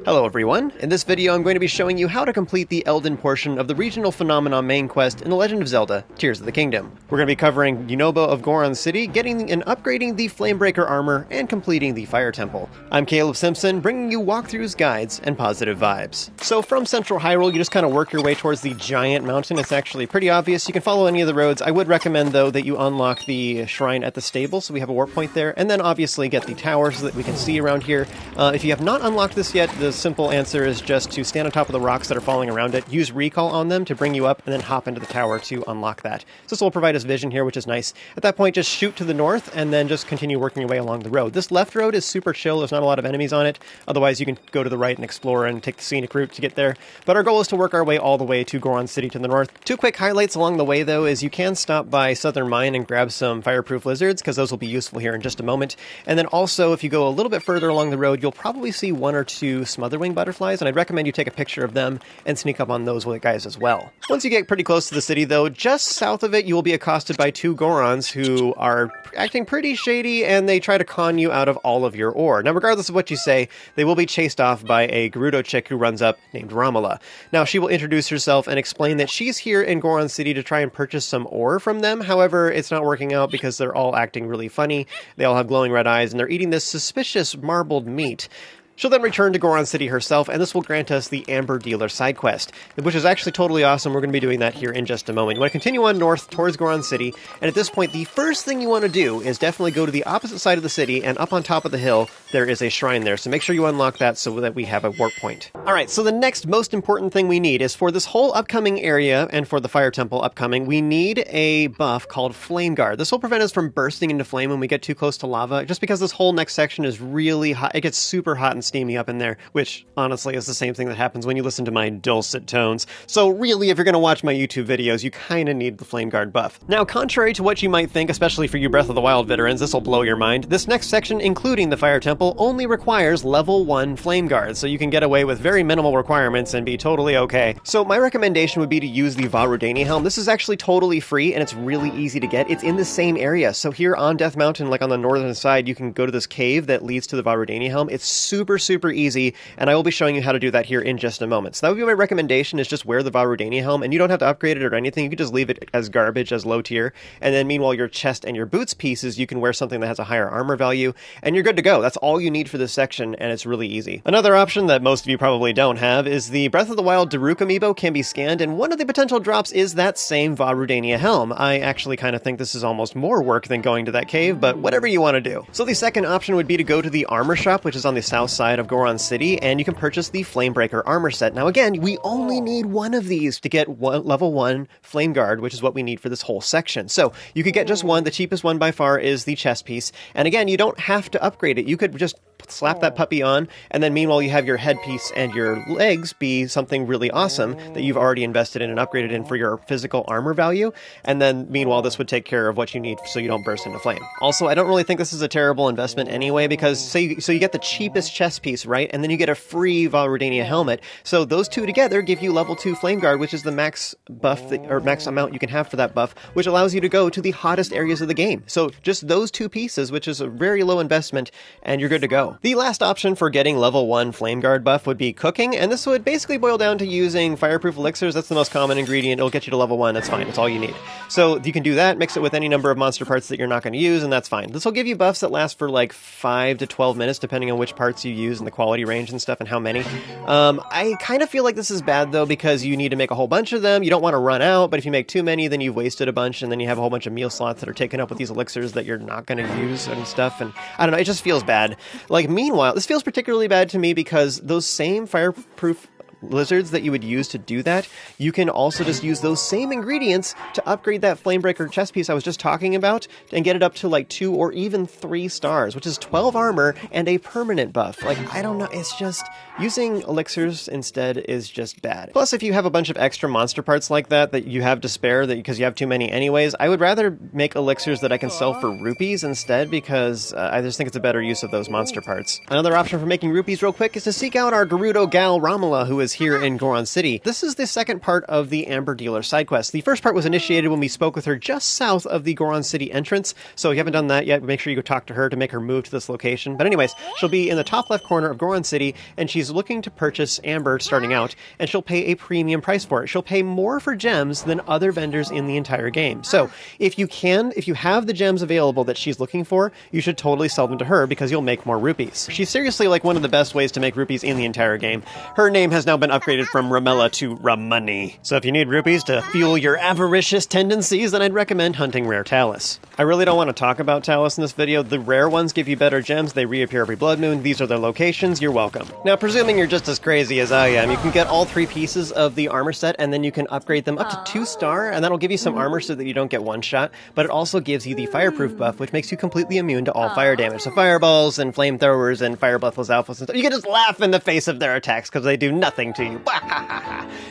Hello everyone, in this video I'm going to be showing you how to complete the Elden portion of the Regional Phenomena main quest in The Legend of Zelda, Tears of the Kingdom. We're going to be covering Yunobo of Goron City, getting and upgrading the Flamebreaker Armor, and completing the Fire Temple. I'm Caleb Simpson, bringing you walkthroughs, guides, and positive vibes. So from Central Hyrule, you just kind of work your way towards the giant mountain. It's actually pretty obvious. You can follow any of the roads. I would recommend, though, that you unlock the shrine at the stable, so we have a warp point there, and then obviously get the tower so that we can see around here. If you have not unlocked this yet, the simple answer is just to stand on top of the rocks that are falling around it, use recall on them to bring you up, and then hop into the tower to unlock that. So this will provide us vision here, which is nice. At that point, just shoot to the north, and then just continue working your way along the road. This left road is super chill. There's not a lot of enemies on it. Otherwise, you can go to the right and explore and take the scenic route to get there. But our goal is to work our way all the way to Goron City to the north. Two quick highlights along the way, though, is you can stop by Southern Mine and grab some fireproof lizards, because those will be useful here in just a moment. And then also, if you go a little bit further along the road, you'll probably see one or two smotherwing butterflies, and I'd recommend you take a picture of them and sneak up on those guys as well. Once you get pretty close to the city, though, just south of it, you will be accosted by two Gorons who are acting pretty shady, and they try to con you out of all of your ore. Now, regardless of what you say, they will be chased off by a Gerudo chick who runs up named Romola. Now, she will introduce herself and explain that she's here in Goron City to try and purchase some ore from them. However, it's not working out because they're all acting really funny. They all have glowing red eyes, and they're eating this suspicious marbled meat. She'll then return to Goron City herself, and this will grant us the Amber Dealer side quest, which is actually totally awesome. We're going to be doing that here in just a moment. You want to continue on north towards Goron City, and at this point, the first thing you want to do is definitely go to the opposite side of the city, and up on top of the hill, there is a shrine there. So make sure you unlock that so that we have a warp point. Alright, so the next most important thing we need is for this whole upcoming area, and for the Fire Temple upcoming, we need a buff called Flame Guard. This will prevent us from bursting into flame when we get too close to lava, just because this whole next section is really hot. It gets super hot and steamy up in there, which honestly is the same thing that happens when you listen to my dulcet tones. So really, if you're going to watch my YouTube videos, you kind of need the Flame Guard buff. Now, contrary to what you might think, especially for you Breath of the Wild veterans, this will blow your mind. This next section, including the Fire Temple, only requires level 1 Flame Guard, so you can get away with very minimal requirements and be totally okay. So my recommendation would be to use the Rudania Helm. This is actually totally free, and it's really easy to get. It's in the same area. So here on Death Mountain, like on the northern side, you can go to this cave that leads to the Rudania Helm. It's super easy, and I will be showing you how to do that here in just a moment. So that would be my recommendation, is just wear the Rudania Helm, and you don't have to upgrade it or anything. You can just leave it as garbage, as low tier, and then meanwhile your chest and your boots pieces, you can wear something that has a higher armor value, and you're good to go. That's all you need for this section, and it's really easy. Another option that most of you probably don't have is the Breath of the Wild Daruk amiibo can be scanned, and one of the potential drops is that same Rudania Helm. I actually kind of think this is almost more work than going to that cave, but whatever you want to do. So the second option would be to go to the armor shop, which is on the south side of Goron City, and you can purchase the Flamebreaker Armor set. Now again, we only need one of these to get level 1 Flame Guard, which is what we need for this whole section. So you could get just one. The cheapest one by far is the chest piece, and again, you don't have to upgrade it. You could just slap that puppy on, and then meanwhile you have your headpiece and your legs be something really awesome that you've already invested in and upgraded in for your physical armor value, and then meanwhile this would take care of what you need so you don't burst into flame. Also, I don't really think this is a terrible investment anyway, because so you get the cheapest chest piece, right, and then you get a free Rudania helmet, so those two together give you level 2 Flame Guard, which is the max buff, or max amount you can have for that buff, which allows you to go to the hottest areas of the game. So just those two pieces, which is a very low investment, and you're good to go. The last option for getting level 1 Flame Guard buff would be cooking, and this would basically boil down to using fireproof elixirs. That's the most common ingredient. It'll get you to level 1, that's fine, that's all you need. So you can do that, mix it with any number of monster parts that you're not going to use, and that's fine. This will give you buffs that last for like 5 to 12 minutes, depending on which parts you use and the quality range and stuff and how many. I kind of feel like this is bad, though, because you need to make a whole bunch of them. You don't want to run out, but if you make too many, then you've wasted a bunch, and then you have a whole bunch of meal slots that are taken up with these elixirs that you're not going to use and stuff, and I don't know, it just feels bad. Like, meanwhile, this feels particularly bad to me because those same fireproof lizards that you would use to do that, you can also just use those same ingredients to upgrade that Flamebreaker chest piece I was just talking about and get it up to like 2 or even 3 stars, which is 12 armor and a permanent buff. Like, I don't know, it's just, using elixirs instead is just bad. Plus, if you have a bunch of extra monster parts like that you have to spare because you have too many anyways, I would rather make elixirs that I can sell for rupees instead, because I just think it's a better use of those monster parts. Another option for making rupees real quick is to seek out our Gerudo gal Romola, who is is here in Goron City. This is the second part of the Amber Dealer side quest. The first part was initiated when we spoke with her just south of the Goron City entrance, so if you haven't done that yet, make sure you go talk to her to make her move to this location. But anyways, she'll be in the top left corner of Goron City, and she's looking to purchase Amber starting out, and she'll pay a premium price for it. She'll pay more for gems than other vendors in the entire game. So if you have the gems available that she's looking for, you should totally sell them to her because you'll make more rupees. She's seriously like one of the best ways to make rupees in the entire game. Her name has now been upgraded from Ramella to Ramoney. So if you need rupees to fuel your avaricious tendencies, then I'd recommend hunting rare Talus. I really don't want to talk about Talus in this video. The rare ones give you better gems. They reappear every blood moon. These are their locations. You're welcome. Now, presuming you're just as crazy as I am, you can get all 3 pieces of the armor set, and then you can upgrade them up to 2-star, and that'll give you some armor so that you don't get one shot, but it also gives you the fireproof buff, which makes you completely immune to all fire damage. So fireballs and flamethrowers and fire breathless alphas and stuff, you can just laugh in the face of their attacks because they do nothing to you.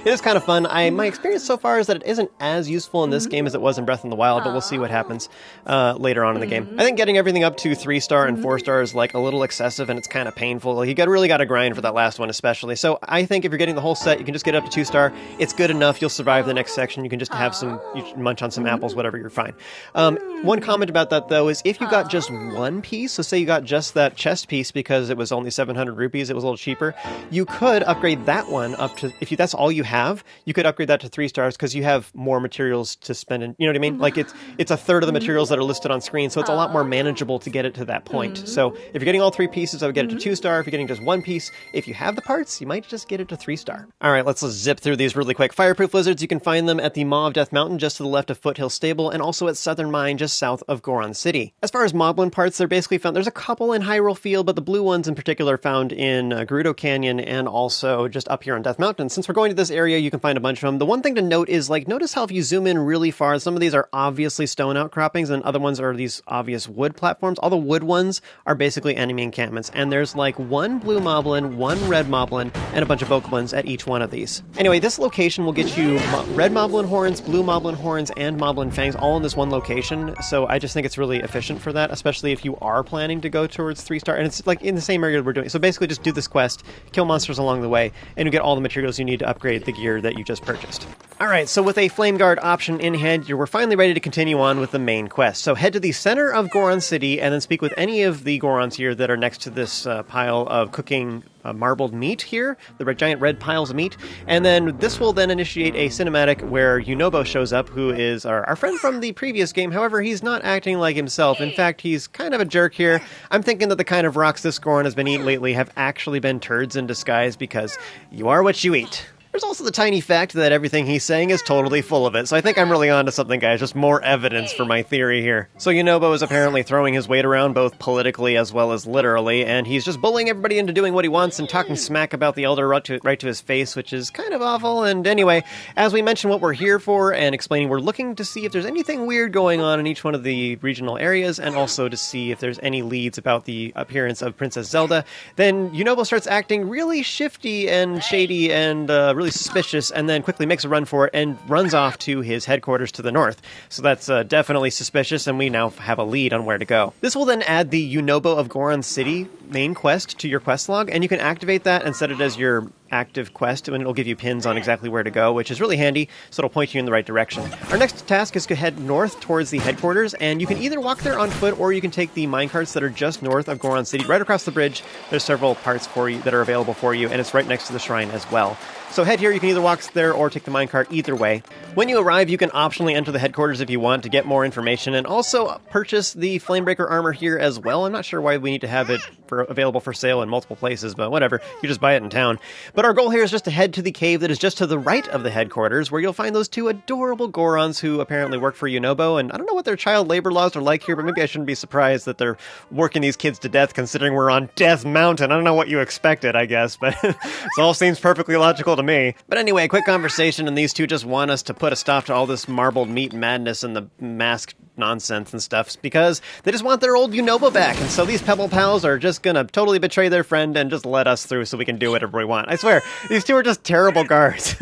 It is kind of fun. My experience so far is that it isn't as useful in this game as it was in Breath of the Wild, but we'll see what happens later on in the game. I think getting everything up to 3-star and 4-star is like a little excessive, and it's kind of painful. You really got to grind for that last one especially. So I think if you're getting the whole set, you can just get up to 2-star. It's good enough. You'll survive the next section. You can just have you munch on some apples, whatever, you're fine. One comment about that, though, is if you got just one piece, so say you got just that chest piece because it was only 700 rupees, it was a little cheaper, you could upgrade that one up to, if that's all you have, you could upgrade that to 3 stars because you have more materials to spend in, you know what I mean? Like it's a third of the materials that are listed on screen, so it's a lot more manageable to get it to that point. So if you're getting all 3 pieces, I would get it to 2-star. If you're getting just one piece, if you have the parts, you might just get it to 3-star. All right, let's zip through these really quick. Fireproof lizards, you can find them at the Maw of Death Mountain just to the left of Foothill Stable, and also at Southern Mine just south of Goron City. As far as moblin parts, they're basically found, there's a couple in Hyrule Field, but the blue ones in particular are found in Gerudo Canyon and also just up here on Death Mountain. Since we're going to this area, you can find a bunch of them. The one thing to note is, like, notice how if you zoom in really far, some of these are obviously stone outcroppings and other ones are these obvious wood platforms. All the wood ones are basically enemy encampments, and there's like 1 blue moblin, 1 red moblin, and a bunch of bokoblins at each one of these. Anyway, this location will get you red moblin horns, blue moblin horns, and moblin fangs all in this one location, so I just think it's really efficient for that, especially if you are planning to go towards 3-star, and it's like in the same area we're doing. So basically just do this quest, kill monsters along the way, and you get all the materials you need to upgrade the gear that you just purchased. Alright, so with a Flame Guard option in hand, we're finally ready to continue on with the main quest. So head to the center of Goron City, and then speak with any of the Gorons here that are next to this pile of cooking marbled meat here, the giant red piles of meat, and then this will then initiate a cinematic where Yunobo shows up, who is our friend from the previous game. However, he's not acting like himself. In fact, he's kind of a jerk here. I'm thinking that the kind of rocks this Goron has been eating lately have actually been turds in disguise, because you are what you eat. There's also the tiny fact that everything he's saying is totally full of it, so I think I'm really onto something, guys. Just more evidence for my theory here. So Yunobo is apparently throwing his weight around both politically as well as literally, and he's just bullying everybody into doing what he wants and talking smack about the Elder right to his face, which is kind of awful. And anyway, as we mentioned what we're here for and explaining, we're looking to see if there's anything weird going on in each one of the regional areas, and also to see if there's any leads about the appearance of Princess Zelda. Then Yunobo starts acting really shifty and shady and really suspicious, and then quickly makes a run for it and runs off to his headquarters to the north. So that's definitely suspicious, and we now have a lead on where to go. This will then add the Yunobo of Goron City main quest to your quest log, and you can activate that and set it as your active quest, and it'll give you pins on exactly where to go, which is really handy, so it'll point you in the right direction. Our next task is to head north towards the headquarters, and you can either walk there on foot, or you can take the minecarts that are just north of Goron City. Right across the bridge, there's several parts for you that are available for you, and it's right next to the shrine as well. So head here, you can either walk there or take the minecart, either way. When you arrive, you can optionally enter the headquarters if you want to get more information, and also purchase the Flamebreaker Armor here as well. I'm not sure why we need to have it available for sale in multiple places, but whatever, you just buy it in town. But our goal here is just to head to the cave that is just to the right of the headquarters, where you'll find those 2 adorable Gorons who apparently work for Yunobo, and I don't know what their child labor laws are like here, but maybe I shouldn't be surprised that they're working these kids to death, considering we're on Death Mountain. I don't know what you expected, I guess, but it all seems perfectly logical to me. But anyway, quick conversation, and these 2 just want us to put a stop to all this marbled meat madness and the mask nonsense and stuff, because they just want their old Yunobo back, and so these Pebble Pals are just gonna totally betray their friend and just let us through so we can do whatever we want. I swear, these 2 are just terrible guards.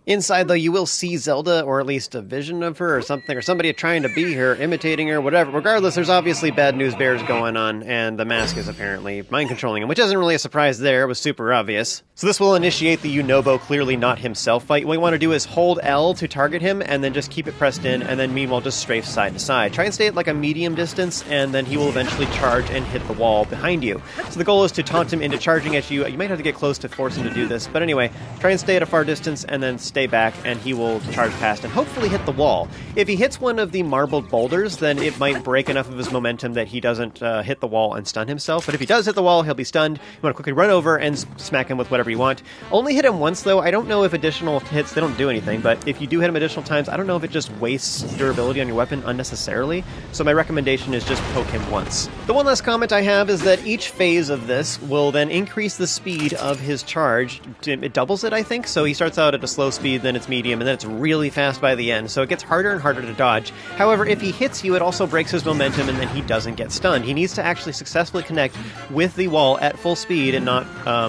Inside, though, you will see Zelda, or at least a vision of her or something, or somebody trying to be her, imitating her, whatever. Regardless, there's obviously bad news bears going on, and the mask is apparently mind-controlling him, which isn't really a surprise there. It was super obvious. So this will initiate the Yunobo clearly not himself fight. What you want to do is hold L to target him, and then just keep it pressed in, and then meanwhile just strafe side to side. Try and stay at like a medium distance, and then he will eventually charge and hit the wall behind you. So the goal is to taunt him into charging at you. You might have to get close to force him to do this, but anyway, try and stay at a far distance, and then stay back, and he will charge past and hopefully hit the wall. If he hits one of the marbled boulders, then it might break enough of his momentum that he doesn't hit the wall and stun himself. But if he does hit the wall, he'll be stunned. You want to quickly run over and smack him with whatever you want. Only hit him once, though. I don't know if additional hits, they don't do anything, but if you do hit him additional times, I don't know if it just wastes durability on your weapon unnecessarily. So my recommendation is just poke him once. The one last comment I have is that each phase of this will then increase the speed of his charge. It doubles it, I think. So he starts out at a slow speed, then it's medium, and then it's really fast by the end, so it gets harder and harder to dodge. However, if he hits you, it also breaks his momentum, and then he doesn't get stunned. He needs to actually successfully connect with the wall at full speed and not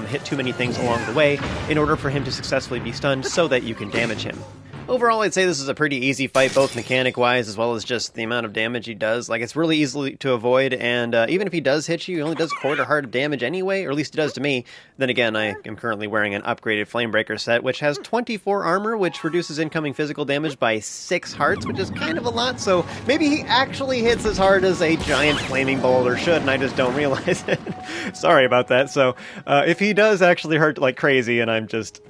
hit too many things along the way in order for him to successfully be stunned so that you can damage him. Overall, I'd say this is a pretty easy fight, both mechanic-wise as well as just the amount of damage he does. Like, it's really easy to avoid, and even if he does hit you, he only does quarter heart of damage anyway, or at least he does to me. Then again, I am currently wearing an upgraded Flamebreaker set, which has 24 armor, which reduces incoming physical damage by 6 hearts, which is kind of a lot, so maybe he actually hits as hard as a giant flaming boulder should, and I just don't realize it. Sorry about that. So, if he does actually hurt like crazy, and I'm just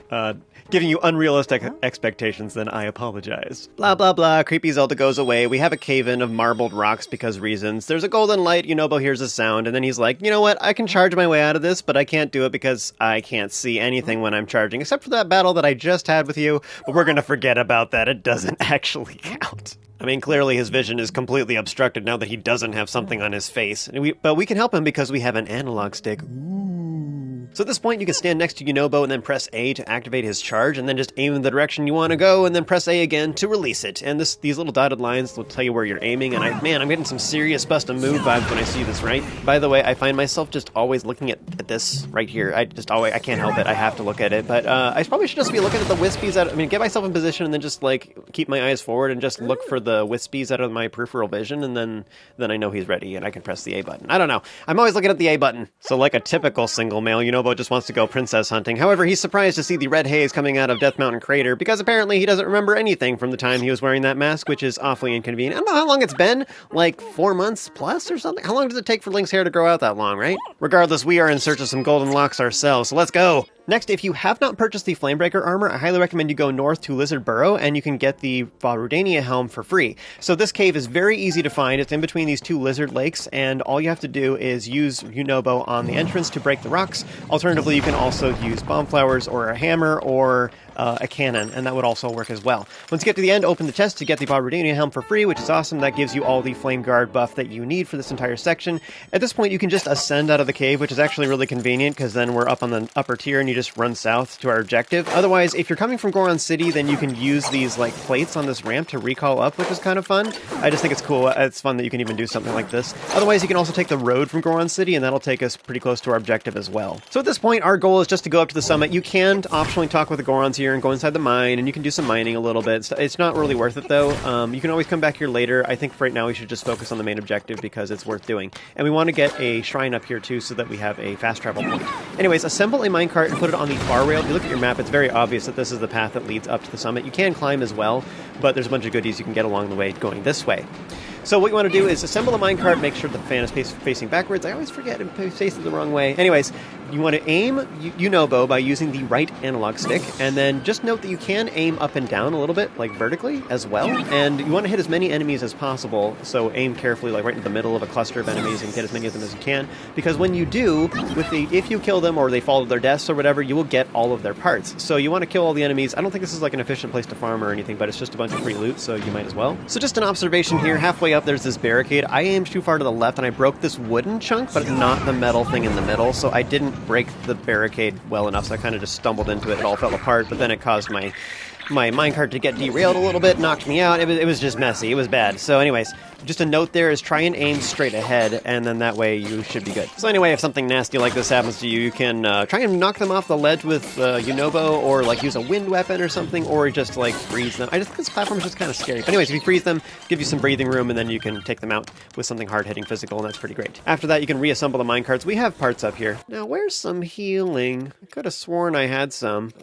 giving you unrealistic expectations, then I apologize. Blah, blah, blah. Creepy Zelda goes away. We have a cave-in of marbled rocks because reasons. There's a golden light. Yunobo hears a sound, and then he's like, you know what? I can charge my way out of this, but I can't do it because I can't see anything when I'm charging, except for that battle that I just had with you, but we're gonna forget about that. It doesn't actually count. I mean, clearly his vision is completely obstructed now that he doesn't have something on his face. But we can help him because we have an analog stick. Ooh. So at this point, you can stand next to Yunobo and then press A to activate his charge, and then just aim in the direction you want to go, and then press A again to release it. And these little dotted lines will tell you where you're aiming, and I'm getting some serious bust a move vibes when I see this, right? By the way, I find myself just always looking at this right here. I can't help it. I have to look at it. But I probably should just be looking at the wispies. Get myself in position and then just, like, keep my eyes forward and just look for the wispies out of my peripheral vision, and then I know he's ready, and I can press the A button. I don't know. I'm always looking at the A button. So like a typical single male, Yunobo just wants to go princess hunting. However, he's surprised to see the red haze coming out of Death Mountain Crater, because apparently he doesn't remember anything from the time he was wearing that mask, which is awfully inconvenient. I don't know how long it's been, like 4 months plus or something? How long does it take for Link's hair to grow out that long, right? Regardless, we are in search of some golden locks ourselves, so let's go! Next, if you have not purchased the Flamebreaker Armor, I highly recommend you go north to Lizard Burrow, and you can get the Rudania Helm for free. So this cave is very easy to find. It's in between these 2 lizard lakes, and all you have to do is use Yunobo on the entrance to break the rocks. Alternatively, you can also use bomb flowers or a hammer or a cannon, and that would also work as well. Once you get to the end, open the chest to get the Rudania Helm for free, which is awesome. That gives you all the Flame Guard buff that you need for this entire section. At this point, you can just ascend out of the cave, which is actually really convenient, because then we're up on the upper tier, and you just run south to our objective. Otherwise, if you're coming from Goron City, then you can use these like plates on this ramp to recall up, which is kind of fun. I just think it's cool. It's fun that you can even do something like this. Otherwise, you can also take the road from Goron City, and that'll take us pretty close to our objective as well. So at this point, our goal is just to go up to the summit. You can optionally talk with the Gorons here and go inside the mine, and you can do some mining a little bit. It's not really worth it, though. You can always come back here later. I think for right now we should just focus on the main objective because it's worth doing. And we want to get a shrine up here, too, so that we have a fast travel point. Anyways, assemble a minecart and put it on the far rail. If you look at your map, it's very obvious that this is the path that leads up to the summit. You can climb as well, but there's a bunch of goodies you can get along the way going this way. So what you want to do is assemble a minecart, make sure the fan is facing backwards. I always forget and face it the wrong way. Anyways, you want to aim Yunobo by using the right analog stick, and then just note that you can aim up and down a little bit, like vertically as well, and you want to hit as many enemies as possible, so aim carefully, like right in the middle of a cluster of enemies and get as many of them as you can, because when you do, if you kill them or they fall to their deaths or whatever, you will get all of their parts. So you want to kill all the enemies. I don't think this is like an efficient place to farm or anything, but it's just a bunch of free loot, so you might as well. So just an observation here, halfway up there's this barricade. I aimed too far to the left and I broke this wooden chunk, but not the metal thing in the middle, so I didn't break the barricade well enough, so I kind of just stumbled into it. It all fell apart, but then it caused my my minecart to get derailed a little bit, knocked me out. It was just messy. It was bad. So anyways, just a note there is try and aim straight ahead, and then that way you should be good. So anyway, if something nasty like this happens to you, you can try and knock them off the ledge with Yunobo, or like use a wind weapon or something, or just like freeze them. I just think this platform is just kind of scary. But anyways, if you freeze them, give you some breathing room, and then you can take them out with something hard-hitting physical, and that's pretty great. After that, you can reassemble the minecarts. We have parts up here. Now, where's some healing? I could have sworn I had some.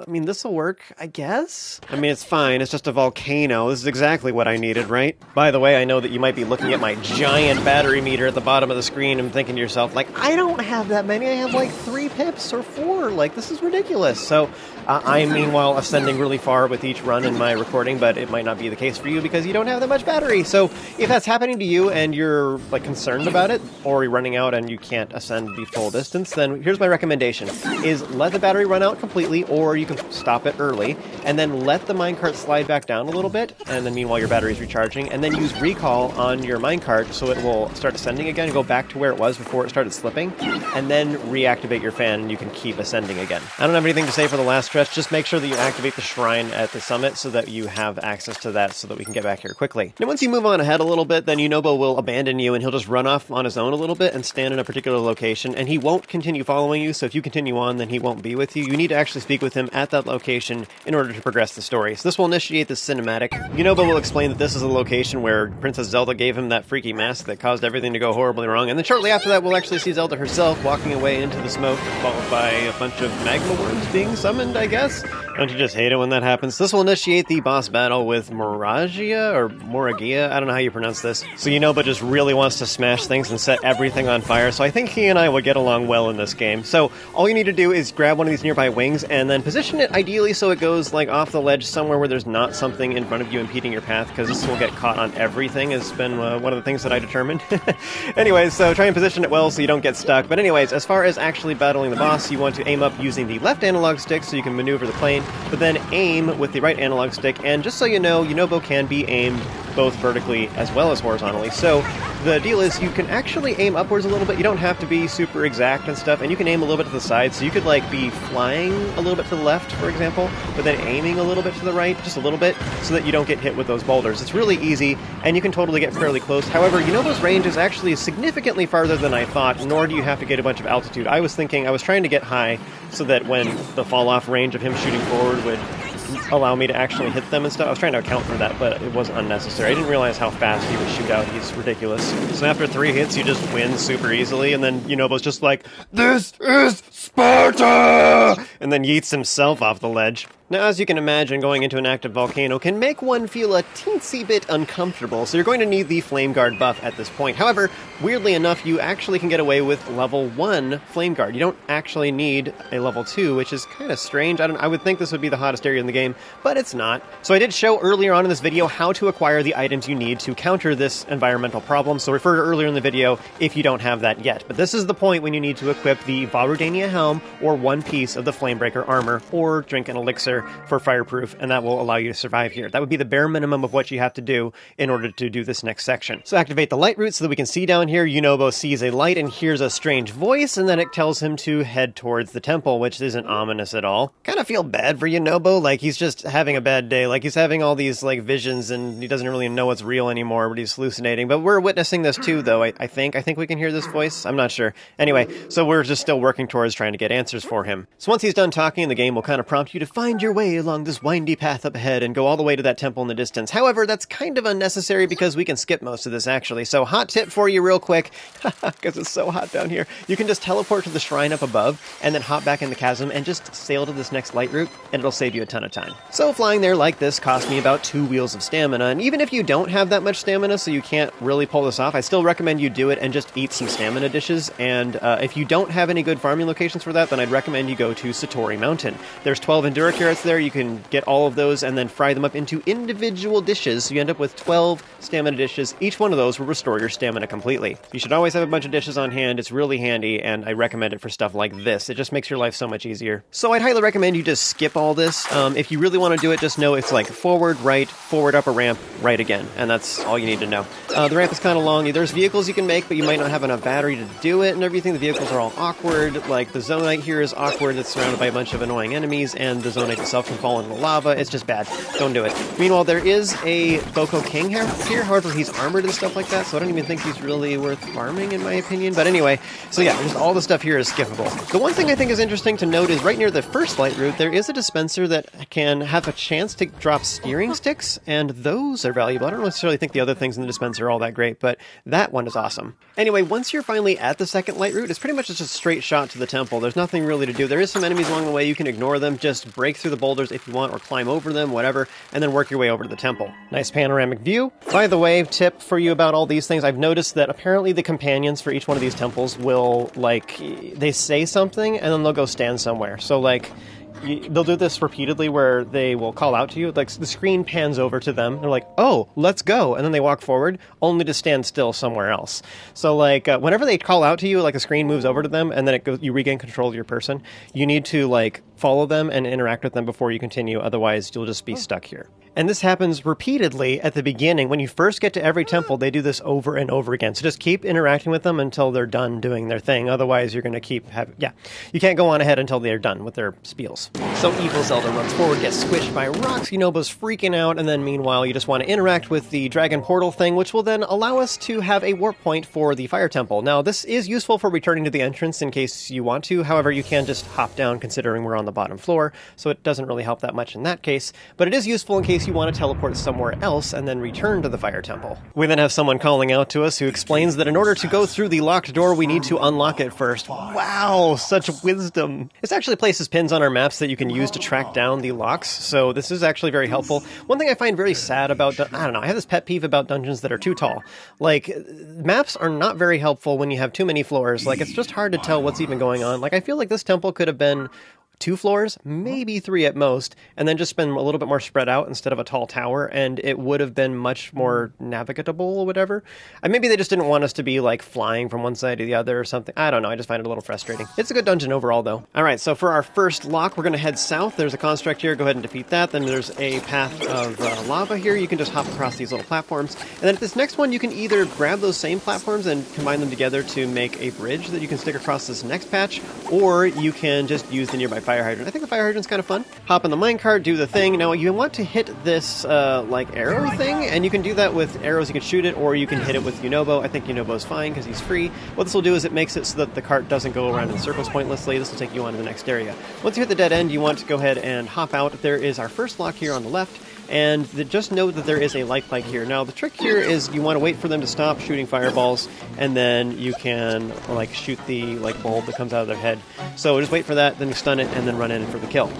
I mean, this will work, I guess? I mean, it's fine. It's just a volcano. This is exactly what I needed, right? By the way, I know that you might be looking at my giant battery meter at the bottom of the screen and thinking to yourself, like, I don't have that many. I have, like, 3 pips or 4. Like, this is ridiculous. So, I'm, meanwhile, ascending really far with each run in my recording, but it might not be the case for you because you don't have that much battery. So, if that's happening to you and you're, like, concerned about it, or you're running out and you can't ascend the full distance, then here's my recommendation, is let the battery run out completely, or you can stop it early, and then let the minecart slide back down a little bit, and then meanwhile your battery's recharging, and then use recall on your minecart so it will start ascending again and go back to where it was before it started slipping, and then reactivate your fan and you can keep ascending again. I don't have anything to say for the last stretch, just make sure that you activate the shrine at the summit so that you have access to that so that we can get back here quickly. Now once you move on ahead a little bit, then Yunobo will abandon you and he'll just run off on his own a little bit and stand in a particular location, and he won't continue following you, so if you continue on then he won't be with you. You need to actually speak with him at that location in order to progress the story. So this will initiate the cinematic. Yunobo will explain that this is a location where Princess Zelda gave him that freaky mask that caused everything to go horribly wrong, and then shortly after that we'll actually see Zelda herself walking away into the smoke, followed by a bunch of magma worms being summoned, I guess? Don't you just hate it when that happens? This will initiate the boss battle with Moragia, or Moragia, I don't know how you pronounce this. So Yunobo just really wants to smash things and set everything on fire, so I think he and I will get along well in this game. So all you need to do is grab one of these nearby wings and then position it ideally so it goes like off the ledge somewhere where there's not something in front of you impeding your path, because this will get caught on everything, has been one of the things that I determined. Anyways, so try and position it well so you don't get stuck. But anyways, as far as actually battling the boss, you want to aim up using the left analog stick so you can maneuver the plane, but then aim with the right analog stick, and just so you know, Yunobo can be aimed both vertically as well as horizontally. So the deal is you can actually aim upwards a little bit. You don't have to be super exact and stuff, and you can aim a little bit to the side, so you could like be flying a little bit to the left, for example, but then aiming a little bit to the right, just a little bit, so that you don't get hit with those boulders. It's really easy, and you can totally get fairly close. However, Yunobo's range is actually significantly farther than I thought, nor do you have to get a bunch of altitude. I was trying to get high so that when the fall-off range of him shooting forward would allow me to actually hit them and stuff. I was trying to account for that, but it was unnecessary. I didn't realize how fast he would shoot out. He's ridiculous. So after 3 hits, you just win super easily, and then Yunobo's just like, "This is Sparta!" and then yeets himself off the ledge. Now, as you can imagine, going into an active volcano can make one feel a teensy bit uncomfortable, so you're going to need the Flame Guard buff at this point. However, weirdly enough, you actually can get away with level 1 Flame Guard. You don't actually need a level 2, which is kind of strange. I would think this would be the hottest area in the game, but it's not. So I did show earlier on in this video how to acquire the items you need to counter this environmental problem, so refer to earlier in the video if you don't have that yet. But this is the point when you need to equip the Rudania Helm, or one piece of the Flamebreaker Armor, or drink an elixir for fireproof, and that will allow you to survive here. That would be the bare minimum of what you have to do in order to do this next section. So activate the light route so that we can see down here. Yunobo sees a light and hears a strange voice, and then it tells him to head towards the temple, which isn't ominous at all. Kind of feel bad for Yunobo, like he's just having a bad day, like he's having all these like visions and he doesn't really know what's real anymore, but he's hallucinating. But we're witnessing this too, though. I think we can hear this voice. I'm not sure. Anyway, so we're just still working towards trying to get answers for him. So once he's done talking, the game will kind of prompt you to find your way along this windy path up ahead and go all the way to that temple in the distance. However, that's kind of unnecessary because we can skip most of this actually. So hot tip for you real quick, because it's so hot down here. You can just teleport to the shrine up above and then hop back in the chasm and just sail to this next light route, and it'll save you a ton of time. So flying there like this cost me about 2 wheels of stamina, and even if you don't have that much stamina so you can't really pull this off, I still recommend you do it and just eat some stamina dishes. And if you don't have any good farming locations for that, then I'd recommend you go to Satori Mountain. There's 12 Endura carrots there. You can get all of those and then fry them up into individual dishes, so you end up with 12 stamina dishes. Each one of those will restore your stamina completely. You should always have a bunch of dishes on hand. It's really handy, and I recommend it for stuff like this. It just makes your life so much easier. So I'd highly recommend you just skip all this. If you really want to do it, just know it's like forward, up a ramp, right again, and that's all you need to know. The ramp is kind of long. There's vehicles you can make, but you might not have enough battery to do it and everything. The vehicles are all awkward. Like the Zonite here is awkward. It's surrounded surrounded by a bunch of annoying enemies, and the Zonite itself can fall into the lava. It's just bad. Don't do it. Meanwhile, there is a Boko King here. However, he's armored and stuff like that, so I don't even think he's really worth farming, in my opinion. But anyway, so yeah, just all the stuff here is skippable. The one thing I think is interesting to note is right near the first light route, there is a dispenser that can have a chance to drop steering sticks, and those are valuable. I don't necessarily think the other things in the dispenser are all that great, but that one is awesome. Anyway, once you're finally at the second light route, it's pretty much just a straight shot to the temple. There's nothing really to do. There is some enemies along the way. You can ignore them, just break through the boulders if you want, or climb over them, whatever, and then work your way over to the temple. Nice panoramic view. By the way, tip for you about all these things, I've noticed that apparently the companions for each one of these temples will, like, they say something, and then they'll go stand somewhere. So, like, they'll do this repeatedly where they will call out to you. Like, the screen pans over to them. They're like, oh, let's go. And then they walk forward, only to stand still somewhere else. So, like, whenever they call out to you, like, the screen moves over to them, and then it goes, you regain control of your person. You need to, like, follow them and interact with them before you continue. Otherwise, you'll just be stuck here. And this happens repeatedly at the beginning. When you first get to every temple, they do this over and over again. So just keep interacting with them until they're done doing their thing. Otherwise, you're going to keep having... Yeah, you can't go on ahead until they're done with their spiels. So evil Zelda runs forward, gets squished by rocks. Yunobo's freaking out. And then meanwhile, you just want to interact with the dragon portal thing, which will then allow us to have a warp point for the fire temple. Now, this is useful for returning to the entrance in case you want to. However, you can just hop down considering we're on the bottom floor. So it doesn't really help that much in that case. But it is useful in case you want to teleport somewhere else and then return to the fire temple. We then have someone calling out to us who explains that in order to go through the locked door, we need to unlock it first. Wow, such wisdom. This actually places pins on our maps that you can use to track down the locks, so this is actually very helpful. One thing I find very sad about, I don't know, I have this pet peeve about dungeons that are too tall. Like, maps are not very helpful when you have too many floors. Like, it's just hard to tell what's even going on. Like, I feel like this temple could have been 2 floors, maybe 3 at most, and then just been a little bit more spread out instead of a tall tower, and it would have been much more navigable or whatever. And maybe they just didn't want us to be, like, flying from one side to the other or something. I don't know, I just find it a little frustrating. It's a good dungeon overall, though. Alright, so for our first lock, we're going to head south. There's a construct here, go ahead and defeat that. Then there's a path of lava here. You can just hop across these little platforms. And then at this next one, you can either grab those same platforms and combine them together to make a bridge that you can stick across this next patch, or you can just use the nearby fire hydrant. I think the fire hydrant's kind of fun. Hop in the minecart, do the thing. Now, you want to hit this, like, arrow thing, and you can do that with arrows. You can shoot it, or you can hit it with Yunobo. I think Yunobo's fine, because he's free. What this will do is it makes it so that the cart doesn't go around in circles pointlessly. This will take you on to the next area. Once you hit the dead end, you want to go ahead and hop out. There is our first lock here on the left, and just note that there is a light spike here. Now, the trick here is you want to wait for them to stop shooting fireballs, and then you can, like, shoot the, like, bulb that comes out of their head. So just wait for that, then you stun it, and then run in for the kill.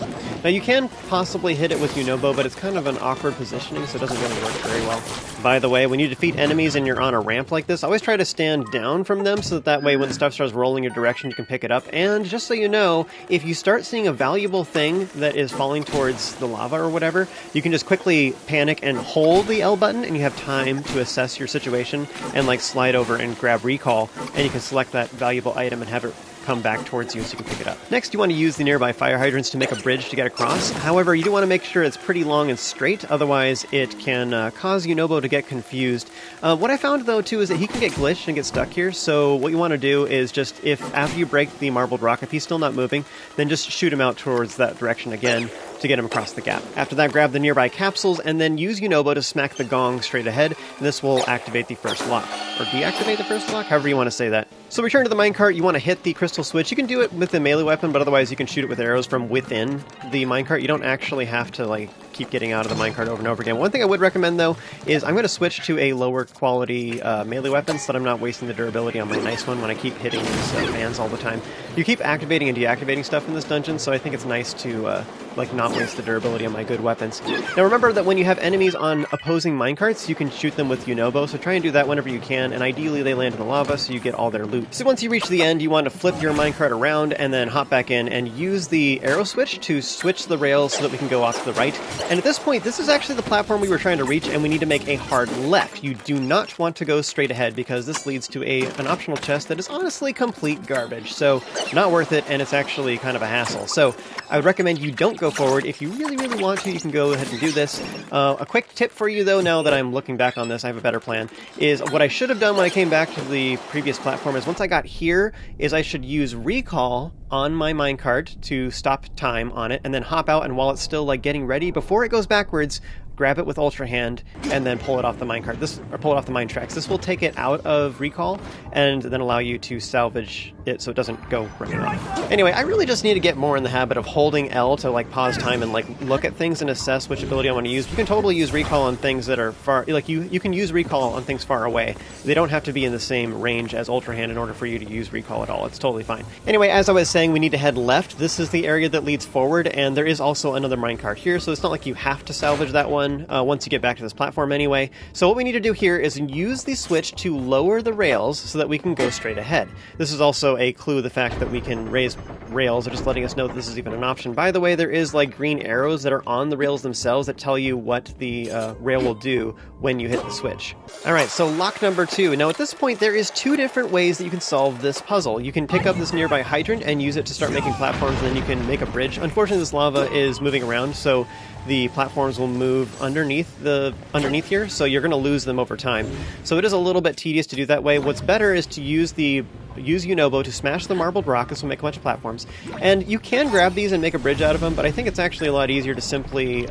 Now, you can possibly hit it with Yunobo, but it's kind of an awkward positioning, so it doesn't really work very well. By the way, when you defeat enemies and you're on a ramp like this, always try to stand down from them so that way when stuff starts rolling your direction, you can pick it up. And just so you know, if you start seeing a valuable thing that is falling towards the lava or whatever, you can just quickly panic and hold the L button, and you have time to assess your situation and, like, slide over and grab recall, and you can select that valuable item and have it come back towards you so you can pick it up. Next, you want to use the nearby fire hydrants to make a bridge to get across. However, you do want to make sure it's pretty long and straight, otherwise it can cause Yunobo to get confused. What I found, though, too, is that he can get glitched and get stuck here, so what you want to do is just, if after you break the marbled rock, if he's still not moving, then just shoot him out towards that direction again to get him across the gap. After that, grab the nearby capsules, and then use Yunobo to smack the gong straight ahead, and this will activate the first lock. Or deactivate the first lock? However you want to say that. So return to the minecart, you want to hit the crystal switch. You can do it with a melee weapon, but otherwise you can shoot it with arrows from within the minecart. You don't actually have to, like, keep getting out of the minecart over and over again. One thing I would recommend, though, is I'm going to switch to a lower quality melee weapon so that I'm not wasting the durability on my nice one when I keep hitting these fans all the time. You keep activating and deactivating stuff in this dungeon, so I think it's nice to, like, not waste the durability on my good weapons. Now remember that when you have enemies on opposing minecarts, you can shoot them with Yunobo, so try and do that whenever you can, and ideally they land in the lava so you get all their loot. So once you reach the end, you want to flip your minecart around and then hop back in and use the arrow switch to switch the rails so that we can go off to the right. And at this point, this is actually the platform we were trying to reach, and we need to make a hard left. You do not want to go straight ahead because this leads to an optional chest that is honestly complete garbage. So not worth it, and it's actually kind of a hassle. So I would recommend you don't go forward. If you really, really want to, you can go ahead and do this. A quick tip for you, though, now that I'm looking back on this, I have a better plan, is what I should have done when I came back to the previous platform is once I got here, is I should use recall on my minecart to stop time on it, and then hop out, and while it's still like getting ready, before it goes backwards, grab it with Ultra Hand, and then pull it off the minecart. Or pull it off the mine tracks. This will take it out of recall, and then allow you to salvage it so it doesn't go running off. Anyway, I really just need to get more in the habit of holding L to like pause time and like look at things and assess which ability I want to use. You can totally use recall on things that are far, like you can use recall on things far away. They don't have to be in the same range as Ultra Hand in order for you to use recall at all. It's totally fine. Anyway, as I was saying, we need to head left. This is the area that leads forward, and there is also another minecart here, so it's not like you have to salvage that one once you get back to this platform anyway. So what we need to do here is use the switch to lower the rails so that we can go straight ahead. This is also a clue, the fact that we can raise rails, or just letting us know that this is even an option. By the way, there is like green arrows that are on the rails themselves that tell you what the rail will do when you hit the switch. Alright, so lock number 2. Now at this point there is 2 different ways that you can solve this puzzle. You can pick up this nearby hydrant and use it to start making platforms, and then you can make a bridge. Unfortunately, this lava is moving around, so the platforms will move underneath here, so you're going to lose them over time. So it is a little bit tedious to do that way. What's better is to use Yunobo to smash the marbled rock. This will make a bunch of platforms. And you can grab these and make a bridge out of them, but I think it's actually a lot easier to simply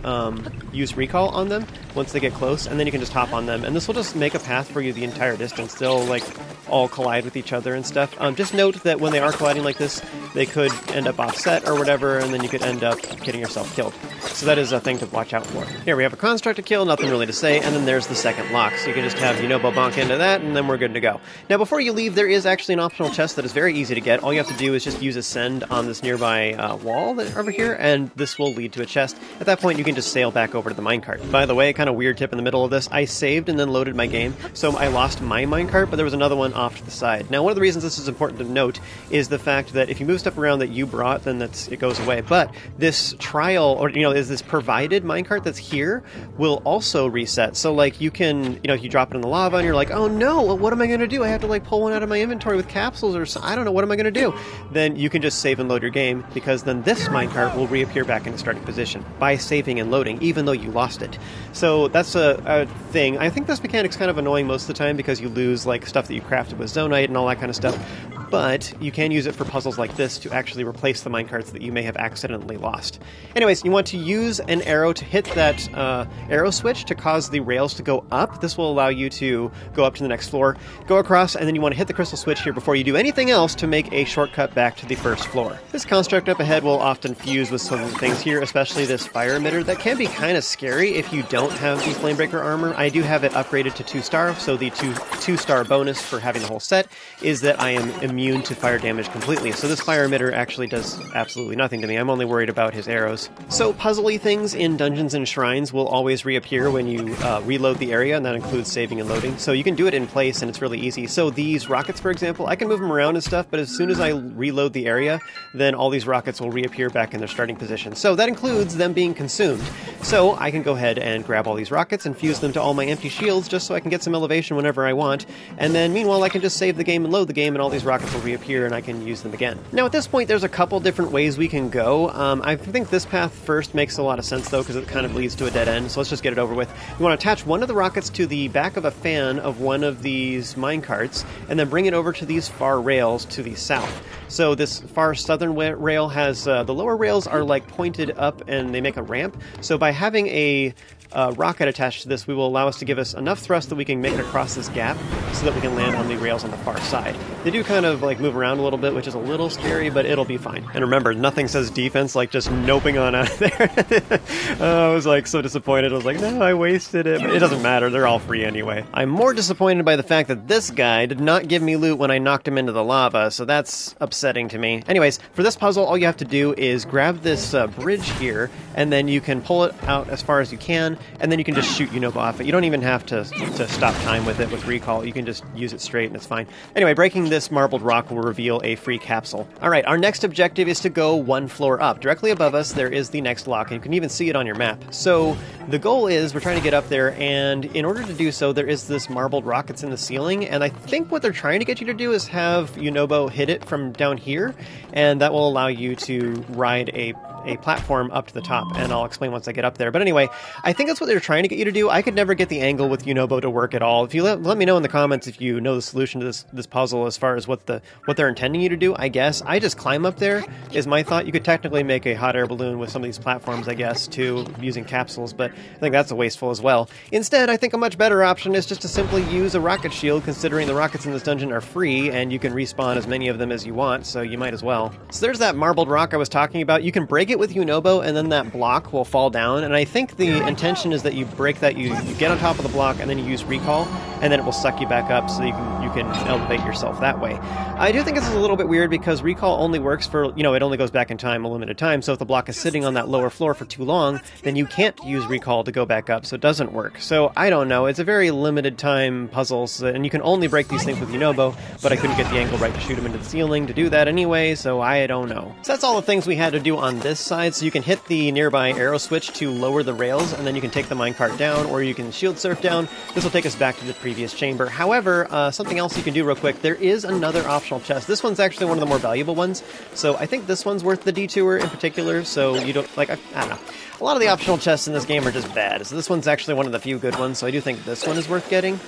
use recall on them once they get close, and then you can just hop on them. And this will just make a path for you the entire distance. They'll like all collide with each other and stuff. Just note that when they are colliding like this, they could end up offset or whatever, and then you could end up getting yourself killed. So that is a thing to watch out for. Here we have a construct to kill, nothing really to say, and then there's the second lock. So you can just have Yunobo bonk into that, and then we're good to go. Now before you leave, there is actually an optional chest that is very easy to get. All you have to do is just use Ascend on this nearby wall over here, and this will lead to a chest. At that point, you can just sail back over to the minecart. By the way, kind of weird tip in the middle of this, I saved and then loaded my game, so I lost my minecart, but there was another one off to the side. Now, one of the reasons this is important to note is the fact that if you move stuff around that you brought, then it goes away. But this trial, or is this provided minecart that's here, will also reset. So like you can, if you drop it in the lava and you're like, oh no, well, what am I going to do? I have to like pull one out of my inventory with capsules or I don't know, what am I going to do? Then you can just save and load your game, because then this minecart will reappear back in the starting position by saving and loading, even though you lost it. So that's a thing. I think this mechanic's kind of annoying most of the time because you lose like stuff that you crafted with Zonite and all that kind of stuff. But you can use it for puzzles like this to actually replace the minecarts that you may have accidentally lost. Anyways, you want to use an arrow to hit that arrow switch to cause the rails to go up. This will allow you to go up to the next floor, go across, and then you want to hit the crystal switch here before you do anything else to make a shortcut back to the first floor. This construct up ahead will often fuse with some of the things here, especially this fire emitter. That can be kind of scary if you don't have the Flamebreaker Armor. I do have it upgraded to 2-star, so the 2-star bonus for having the whole set is that I am immune to fire damage completely. So this fire emitter actually does absolutely nothing to me. I'm only worried about his arrows. So puzzly things in dungeons and shrines will always reappear when you reload the area, and that includes saving and loading. So you can do it in place, and it's really easy. So these rockets, for example, I can move them around and stuff, but as soon as I reload the area, then all these rockets will reappear back in their starting position. So that includes them being consumed. So I can go ahead and grab all these rockets and fuse them to all my empty shields just so I can get some elevation whenever I want. And then meanwhile, I can just save the game and load the game, and all these rockets will reappear and I can use them again. Now at this point, there's a couple different ways we can go. I think this path first makes a lot of sense though, because it kind of leads to a dead end. So let's just get it over with. You want to attach one of the rockets to the back of a fan of one of these minecarts, and then bring it over to these far rails to the south. So this far southern rail has, the lower rails are like pointed up and they make a ramp. So by having a rocket attached to this, will allow us to give us enough thrust that we can make it across this gap so that we can land on the rails on the far side. They do kind of like move around a little bit, which is a little scary, but it'll be fine. And remember, nothing says defense like just noping on out of there. I was like so disappointed. I was like, no, I wasted it. But it doesn't matter. They're all free anyway. I'm more disappointed by the fact that this guy did not give me loot when I knocked him into the lava, so that's upsetting to me. Anyways, for this puzzle, all you have to do is grab this bridge here, and then you can pull it out as far as you can, and then you can just shoot Yunobo off it. You don't even have to stop time with it with recall. You can just use it straight and it's fine. Anyway, breaking this marble marbled rock will reveal a free capsule. Alright, our next objective is to go one floor up. Directly above us there is the next lock, and you can even see it on your map. So the goal is we're trying to get up there, and in order to do so there is this marbled rock that's in the ceiling, and I think what they're trying to get you to do is have Yunobo hit it from down here, and that will allow you to ride a platform up to the top, and I'll explain once I get up there. But anyway, I think that's what they're trying to get you to do. I could never get the angle with Yunobo to work at all. If you let me know in the comments if you know the solution to this puzzle as far as what they're intending you to do, I guess. I just climb up there, is my thought. You could technically make a hot air balloon with some of these platforms, I guess, too, using capsules, but I think that's wasteful as well. Instead, I think a much better option is just to simply use a rocket shield, considering the rockets in this dungeon are free, and you can respawn as many of them as you want, so you might as well. So there's that marbled rock I was talking about. You can break it with Yunobo, and then that block will fall down, and I think the intention is that you break that, you get on top of the block, and then you use recall, and then it will suck you back up so you can elevate yourself that way. I do think this is a little bit weird because recall only works for, it only goes back in time a limited time, so if the block is sitting on that lower floor for too long, then you can't use recall to go back up, so it doesn't work. So I don't know, it's a very limited time puzzle, and you can only break these things with Yunobo, but I couldn't get the angle right to shoot him into the ceiling to do that anyway, so I don't know. So that's all the things we had to do on this side, so you can hit the nearby arrow switch to lower the rails, and then you can take the minecart down, or you can shield surf down. This will take us back to the previous chamber. However, something else you can do real quick, there is another optional chest. This one's actually one of the more valuable ones, so I think this one's worth the detour in particular, so you don't, I don't know. A lot of the optional chests in this game are just bad, so this one's actually one of the few good ones, so I do think this one is worth getting.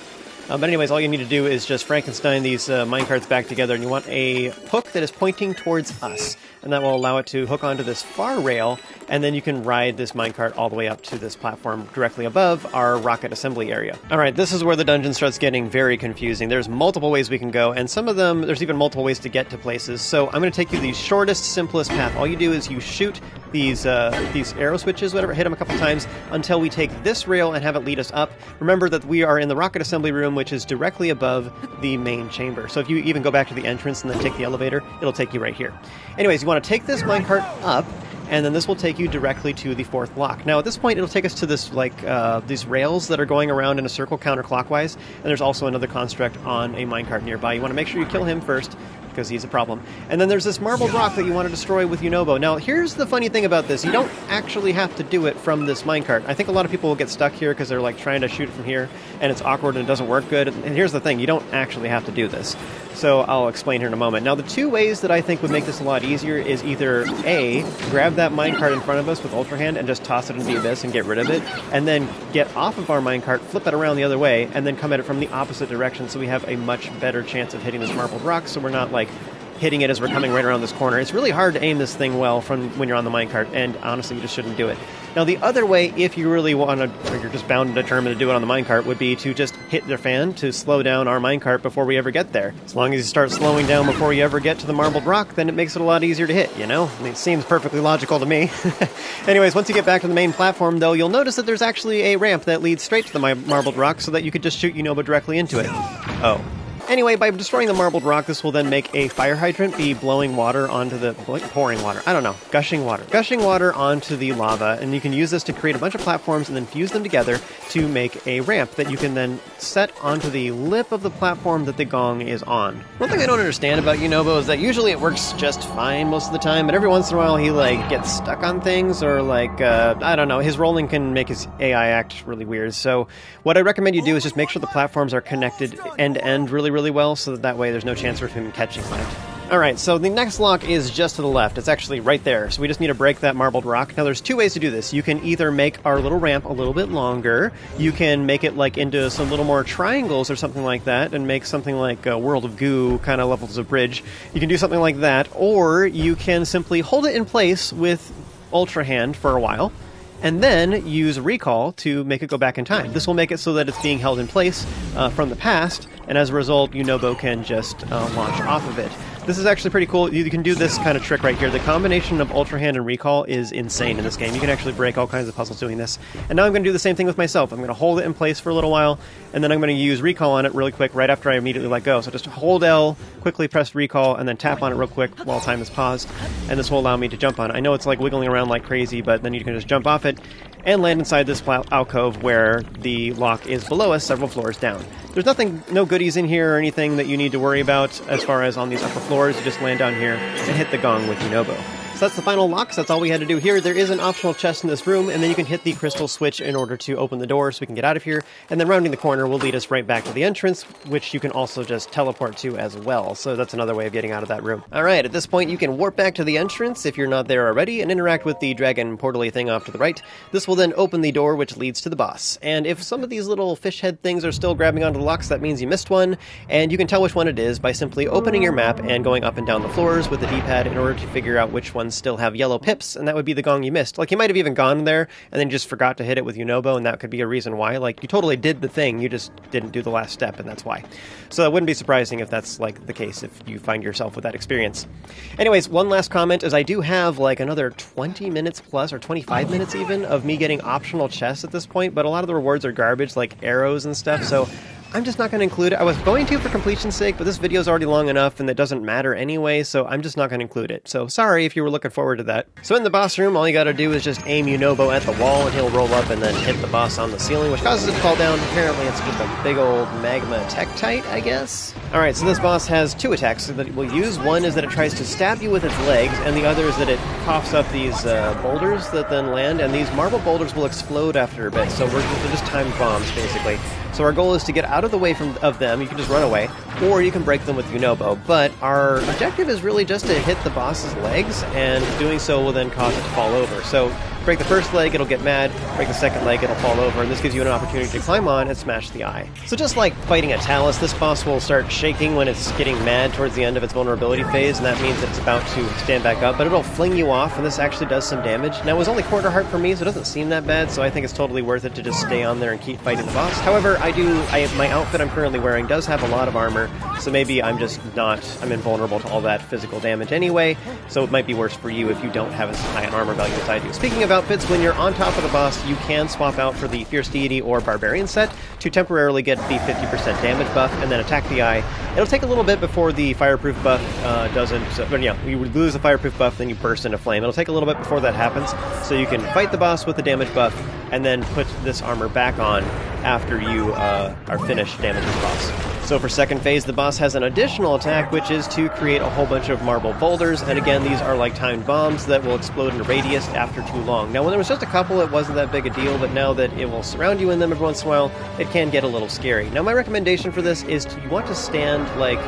But anyways, all you need to do is just Frankenstein these minecarts back together, and you want a hook that is pointing towards us, and that will allow it to hook onto this far rail, and then you can ride this minecart all the way up to this platform directly above our rocket assembly area. Alright, this is where the dungeon starts getting very confusing. There's multiple ways we can go, and some of them, there's even multiple ways to get to places, so I'm going to take you the shortest, simplest path. All you do is you shoot these arrow switches, whatever, hit them a couple times until we take this rail and have it lead us up. Remember that we are in the rocket assembly room, which is directly above the main chamber. So if you even go back to the entrance and then take the elevator, it'll take you right here. Anyways, you want to take this minecart up, and then this will take you directly to the fourth block. Now at this point it'll take us to this these rails that are going around in a circle counterclockwise, and there's also another construct on a minecart nearby. You want to make sure you kill him first, because he's a problem. And then there's this marbled rock that you want to destroy with Yunobo. Now, here's the funny thing about this. You don't actually have to do it from this minecart. I think a lot of people will get stuck here because they're trying to shoot it from here, and it's awkward and it doesn't work good. And here's the thing. You don't actually have to do this. So I'll explain here in a moment. Now, the two ways that I think would make this a lot easier is either A, grab that minecart in front of us with Ultra Hand and just toss it into the abyss and get rid of it, and then get off of our minecart, flip it around the other way, and then come at it from the opposite direction so we have a much better chance of hitting this marbled rock, so we're not hitting it as we're coming right around this corner. It's really hard to aim this thing well from when you're on the minecart, and honestly, you just shouldn't do it. Now, the other way, if you really want to, or you're just bound and determined to do it on the minecart, would be to just hit the fan to slow down our minecart before we ever get there. As long as you start slowing down before you ever get to the marbled rock, then it makes it a lot easier to hit, I mean, it seems perfectly logical to me. Anyways, once you get back to the main platform, though, you'll notice that there's actually a ramp that leads straight to the marbled rock so that you could just shoot Yunobo directly into it. Oh. Anyway, by destroying the marbled rock, this will then make a fire hydrant be blowing water onto the... pouring water. I don't know. Gushing water. Gushing water onto the lava, and you can use this to create a bunch of platforms and then fuse them together to make a ramp that you can then set onto the lip of the platform that the gong is on. One thing I don't understand about Yunobo is that usually it works just fine most of the time, but every once in a while he, gets stuck on things, or, I don't know, his rolling can make his AI act really weird. So what I recommend you do is just make sure the platforms are connected end-to-end really well, so that way there's no chance for him catching that. Alright, so the next lock is just to the left. It's actually right there, so we just need to break that marbled rock. Now there's two ways to do this. You can either make our little ramp a little bit longer, you can make it into some little more triangles or something like that, and make something like a World of Goo kind of levels of bridge. You can do something like that, or you can simply hold it in place with Ultra Hand for a while, and then use recall to make it go back in time. This will make it so that it's being held in place from the past, and as a result, Yunobo can just launch off of it. This is actually pretty cool. You can do this kind of trick right here. The combination of Ultra Hand and Recall is insane in this game. You can actually break all kinds of puzzles doing this. And now I'm going to do the same thing with myself. I'm going to hold it in place for a little while, and then I'm going to use Recall on it really quick right after I immediately let go. So just hold L, quickly press Recall, and then tap on it real quick while time is paused, and this will allow me to jump on it. I know it's wiggling around like crazy, but then you can just jump off it and land inside this alcove where the lock is below us several floors down. There's nothing, no goodies in here or anything that you need to worry about as far as on these upper floors. You just land down here and hit the gong with Yunobo. So that's the final lock, so that's all we had to do here. There is an optional chest in this room, and then you can hit the crystal switch in order to open the door so we can get out of here. And then rounding the corner will lead us right back to the entrance, which you can also just teleport to as well. So that's another way of getting out of that room. Alright, at this point you can warp back to the entrance if you're not there already, and interact with the dragon portal-y thing off to the right. This will then open the door which leads to the boss. And if some of these little fish head things are still grabbing onto the locks, that means you missed one, and you can tell which one it is by simply opening your map and going up and down the floors with the D-pad in order to figure out which ones still have yellow pips, and that would be the gong you missed. Like, you might have even gone there and then just forgot to hit it with Yunobo, and that could be a reason why. Like, you totally did the thing, you just didn't do the last step, and that's why. So it wouldn't be surprising if that's, like, the case if you find yourself with that experience. Anyways, one last comment is I do have, like, another 20 minutes plus, or 25 minutes even, of me getting optional chests at this point, but a lot of the rewards are garbage, like arrows and stuff, so I'm just not going to include it. I was going to for completion's sake, but this video is already long enough and it doesn't matter anyway, so I'm just not going to include it. So sorry if you were looking forward to that. So in the boss room, all you got to do is just aim Yunobo at the wall and he'll roll up and then hit the boss on the ceiling, which causes it to fall down. Apparently it's with a big old magma tektite, I guess? Alright, so this boss has two attacks that it will use. One is that it tries to stab you with its legs, and the other is that it coughs up these boulders that then land, and these marble boulders will explode after a bit, so they're just timed bombs, basically. So our goal is to get out of the way of them. You can just run away, or you can break them with Yunobo. But our objective is really just to hit the boss's legs, and doing so will then cause it to fall over. So break the first leg, it'll get mad. Break the second leg, it'll fall over, and this gives you an opportunity to climb on and smash the eye. So just like fighting a Talus, this boss will start shaking when it's getting mad towards the end of its vulnerability phase, and that means that it's about to stand back up, but it'll fling you off, and this actually does some damage. Now, it was only quarter heart for me, so it doesn't seem that bad, so I think it's totally worth it to just stay on there and keep fighting the boss. However, my outfit I'm currently wearing does have a lot of armor, so maybe I'm invulnerable to all that physical damage anyway, so it might be worse for you if you don't have as high an armor value as I do. Speaking of outfits, when you're on top of the boss, you can swap out for the Fierce Deity or Barbarian set to temporarily get the 50% damage buff and then attack the eye. It'll take a little bit before the fireproof buff you would lose the fireproof buff, then you burst into flame. It'll take a little bit before that happens, so you can fight the boss with the damage buff and then put this armor back on after you are finished damaging the boss. So for second phase, the boss has an additional attack, which is to create a whole bunch of marble boulders, and again, these are like timed bombs that will explode in a radius after too long. Now, when there was just a couple, it wasn't that big a deal, but now that it will surround you in them every once in a while, it can get a little scary. Now, my recommendation for this is you want to stand, like,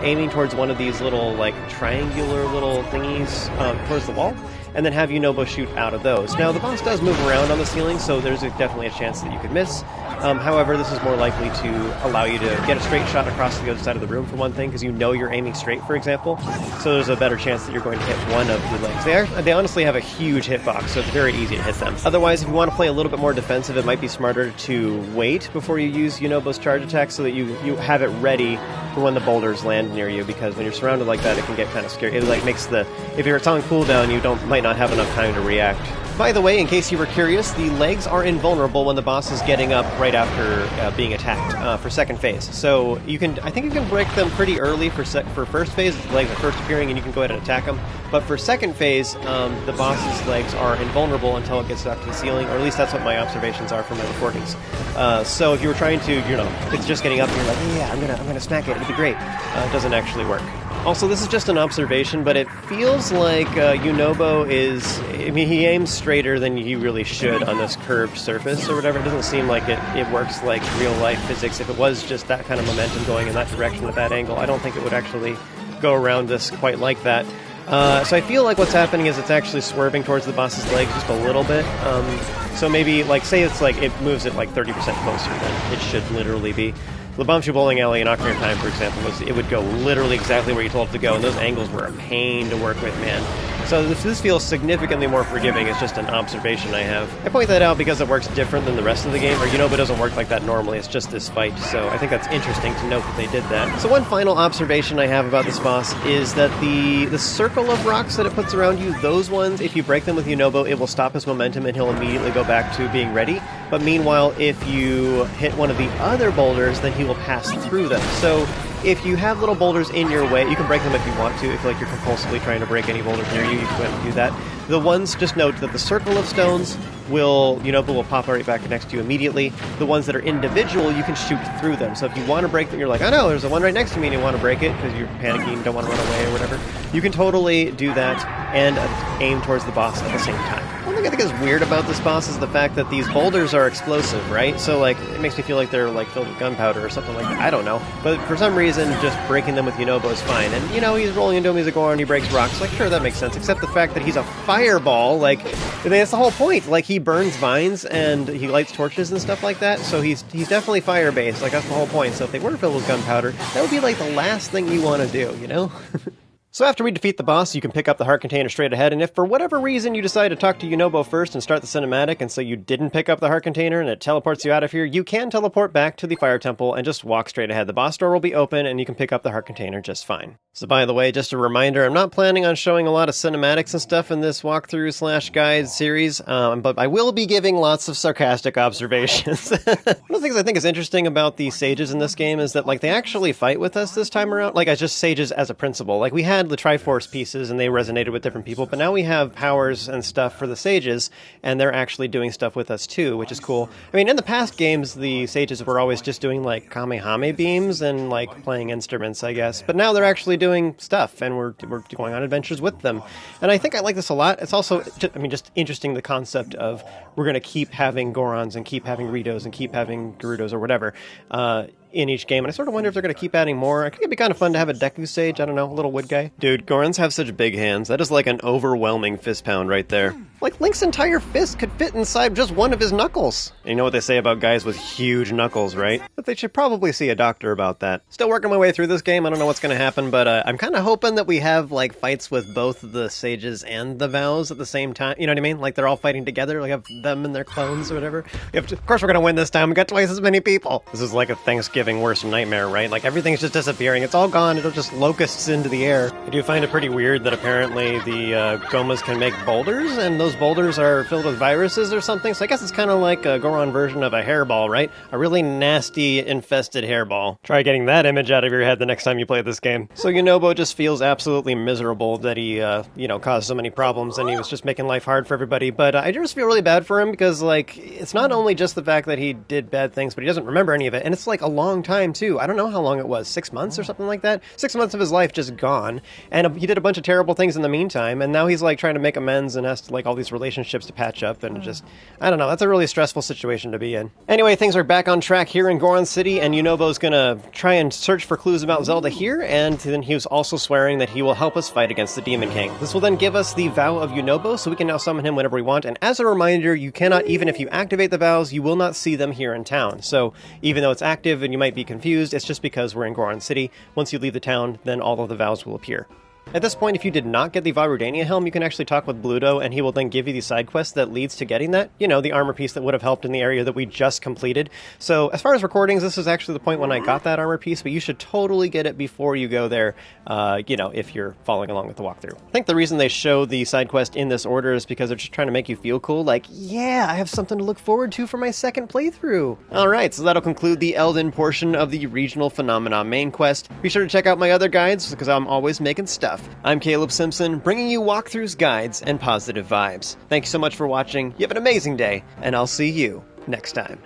aiming towards one of these little, like, triangular little thingies towards the wall, and then have Yunobo shoot out of those. Now, the boss does move around on the ceiling, so there's definitely a chance that you could miss. However, this is more likely to allow you to get a straight shot across the other side of the room, for one thing, because you know you're aiming straight, for example. So there's a better chance that you're going to hit one of the legs. They honestly have a huge hitbox, so it's very easy to hit them. Otherwise, if you want to play a little bit more defensive, it might be smarter to wait before you use Yunobo's charge attack so that you have it ready for when the boulders land near you, because when you're surrounded like that, it can get kind of scary. It like makes if you're on cooldown, you might not have enough time to react. By the way, in case you were curious, the legs are invulnerable when the boss is getting up right after being attacked for second phase. So I think you can break them pretty early for first phase. The legs are first appearing, and you can go ahead and attack them. But for second phase, the boss's legs are invulnerable until it gets up to the ceiling, or at least that's what my observations are from my recordings. So if you were trying to, if it's just getting up, and you're like, yeah, I'm gonna smack it. It'd be great. It doesn't actually work. Also, this is just an observation, but it feels like Yunobo he aims straighter than he really should on this curved surface or whatever. It doesn't seem like it works like real-life physics. If it was just that kind of momentum going in that direction at that angle, I don't think it would actually go around this quite like that. So I feel like what's happening is it's actually swerving towards the boss's legs just a little bit. So maybe, like, say it's like it moves it like 30% closer than it should literally be. The Bombshoe Bowling Alley in Ocarina of Time, for example, it would go literally exactly where you told it to go, and those angles were a pain to work with, man. So this feels significantly more forgiving. It's just an observation I have. I point that out because it works different than the rest of the game, or Yunobo doesn't work like that normally. It's just this fight, so I think that's interesting to note that they did that. So one final observation I have about this boss is that the circle of rocks that it puts around you, those ones, if you break them with Yunobo, it will stop his momentum and he'll immediately go back to being ready. But meanwhile, if you hit one of the other boulders, then he will pass through them. So if you have little boulders in your way, you can break them if you want to. If like you're compulsively trying to break any boulders near you, you can go ahead and do that. The ones, just note that the circle of stones Yunobo will pop right back next to you immediately. The ones that are individual, you can shoot through them. So if you want to break them, you're like, oh no, there's a one right next to me and you want to break it because you're panicking, don't want to run away or whatever. You can totally do that and aim towards the boss at the same time. One thing I think is weird about this boss is the fact that these boulders are explosive, right? So like, it makes me feel like they're like filled with gunpowder or something like that. I don't know. But for some reason, just breaking them with Yunobo is fine. And you know, he's rolling into him, he's a Goron, he breaks rocks. Like, sure, that makes sense. Except the fact that he's a fireball, like, I mean, that's the whole point. Like, he burns vines and he lights torches and stuff like that. So he's definitely fire-based. Like, that's the whole point. So if they were filled with gunpowder, that would be like the last thing you want to do, you know? So after we defeat the boss, you can pick up the heart container straight ahead, and if for whatever reason you decide to talk to Yunobo first and start the cinematic, and so you didn't pick up the heart container and it teleports you out of here, you can teleport back to the fire temple and just walk straight ahead. The boss door will be open and you can pick up the heart container just fine. So by the way, just a reminder, I'm not planning on showing a lot of cinematics and stuff in this walkthrough/guide series, but I will be giving lots of sarcastic observations. One of the things I think is interesting about the sages in this game is that like they actually fight with us this time around, like as just sages as a principle. Like we had the Triforce pieces and they resonated with different people, but now we have powers and stuff for the sages and they're actually doing stuff with us too, which is cool. I mean, in the past games, the sages were always just doing like Kamehame beams and like playing instruments, I guess, but now they're actually doing stuff and we're going on adventures with them. And I think I like this a lot. It's also, just interesting the concept of we're going to keep having Gorons and keep having Ritos and keep having Gerudos or whatever, in each game, and I sort of wonder if they're going to keep adding more. I think it'd be kind of fun to have a Deku sage, I don't know, a little wood guy. Dude, Gorons have such big hands. That is like an overwhelming fist pound right there. Like, Link's entire fist could fit inside just one of his knuckles. And you know what they say about guys with huge knuckles, right? But they should probably see a doctor about that. Still working my way through this game, I don't know what's going to happen, but I'm kind of hoping that we have, like, fights with both the sages and the vows at the same time. You know what I mean? Like, they're all fighting together, like, have them and their clones or whatever. Of course we're going to win this time, we got twice as many people. This is like a Thanksgiving worst nightmare, right? Like, everything's just disappearing. It's all gone. It'll just locusts into the air. I do find it pretty weird that apparently the Gohmas can make boulders, and those boulders are filled with viruses or something. So I guess it's kind of like a Goron version of a hairball, right? A really nasty, infested hairball. Try getting that image out of your head the next time you play this game. So Yunobo just feels absolutely miserable that he, caused so many problems, and he was just making life hard for everybody. But I just feel really bad for him because, like, it's not only just the fact that he did bad things, but he doesn't remember any of it. And it's like a long time, too. I don't know how long it was, 6 months or something like that? 6 months of his life just gone, and he did a bunch of terrible things in the meantime, and now he's like trying to make amends and has to, like, all these relationships to patch up, and just, I don't know, that's a really stressful situation to be in. Anyway, things are back on track here in Goron City, and Yunobo's gonna try and search for clues about Zelda here, and then he was also swearing that he will help us fight against the Demon King. This will then give us the Vow of Yunobo, so we can now summon him whenever we want, and as a reminder, you cannot, even if you activate the vows, you will not see them here in town. So, even though it's active and you might be confused, it's just because we're in Goron City. Once you leave the town, then all of the vows will appear. At this point, if you did not get the Rudania Helm, you can actually talk with Bluto, and he will then give you the side quest that leads to getting that. You know, the armor piece that would have helped in the area that we just completed. So, as far as recordings, this is actually the point when I got that armor piece, but you should totally get it before you go there, if you're following along with the walkthrough. I think the reason they show the side quest in this order is because they're just trying to make you feel cool, like, yeah, I have something to look forward to for my second playthrough. Alright, so that'll conclude the Elden portion of the Regional Phenomena main quest. Be sure to check out my other guides, because I'm always making stuff. I'm Caleb Simpson, bringing you walkthroughs, guides, and positive vibes. Thank you so much for watching. You have an amazing day, and I'll see you next time.